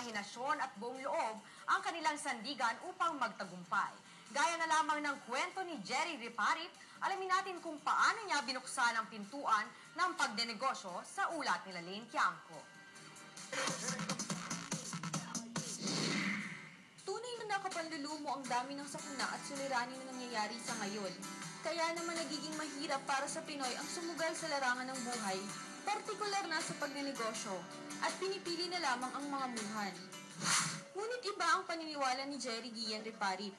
imahinasyon at buong loob ang kanilang sandigan upang magtagumpay. Gaya na lamang ng kwento ni Jerry Riparit, alamin natin kung paano niya binuksan ang pintuan ng pagdenegosyo sa ulat nila Lane Tiangco. Tunay na nakapanlulumo ang dami ng sakuna at suliranin na nangyayari sa ngayon. Kaya naman nagiging mahirap para sa Pinoy ang sumugal sa larangan ng buhay, partikular na sa pagnenegosyo, at pinipili na lamang ang mga muhan. Ngunit iba ang paniniwala ni Jerry Gian Riparit.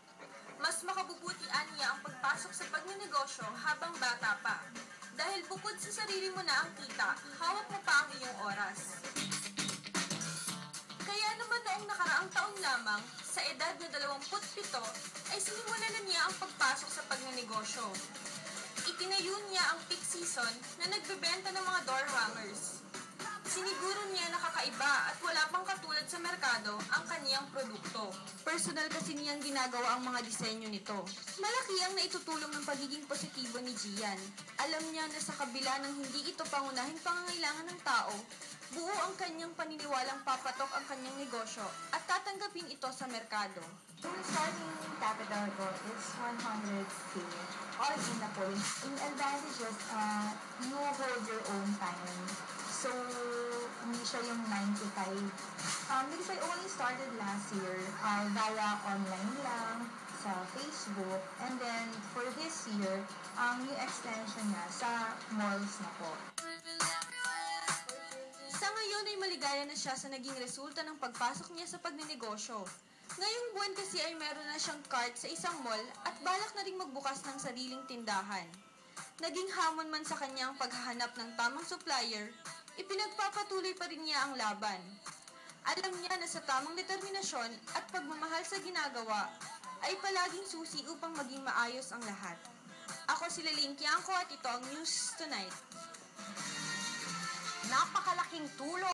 Mas makabubutian niya ang pagpasok sa pagnenegosyo habang bata pa. Dahil bukod sa sarili mo na ang kita, hawak mo pa ang iyong oras. Kaya naman noong nakaraang taon lamang, sa edad na 27, ay sinimulan na niya ang pagpasok sa pagnenegosyo. Itinayo niya ang peak season na nagbebenta ng mga door hangers. Siniguro niya na kakaiba at wala pang katulad sa merkado ang kaniyang produkto. Personal kasi niyang ginagawa ang mga disenyo nito. Malaki ang naitutulong ng pagiging positibo ni Gian. Alam niya na sa kabila ng hindi ito pangunahing pangangailangan ng tao, buo ang kanyang paniniwalang papatok ang kanyang negosyo at tatanggapin ito sa merkado. Yung starting capital ko is 100K all in na po. Yung advantages, you hold your own time. So, hindi siya yung 9 to 5. Because I only started last year via online lang sa Facebook. And then, for this year, yung extension niya sa malls na po. Sa ngayon ay maligaya na siya sa naging resulta ng pagpasok niya sa pagnenegosyo. Ngayong buwan kasi ay meron na siyang cart sa isang mall at balak na ring magbukas ng sariling tindahan. Naging hamon man sa kanya ang paghahanap ng tamang supplier, ipinagpapatuloy pa rin niya ang laban. Alam niya na sa tamang determinasyon at pagmamahal sa ginagawa ay palaging susi upang maging maayos ang lahat. Ako si Lane Tiangco at ito ang News Tonight. Napakalaking tulong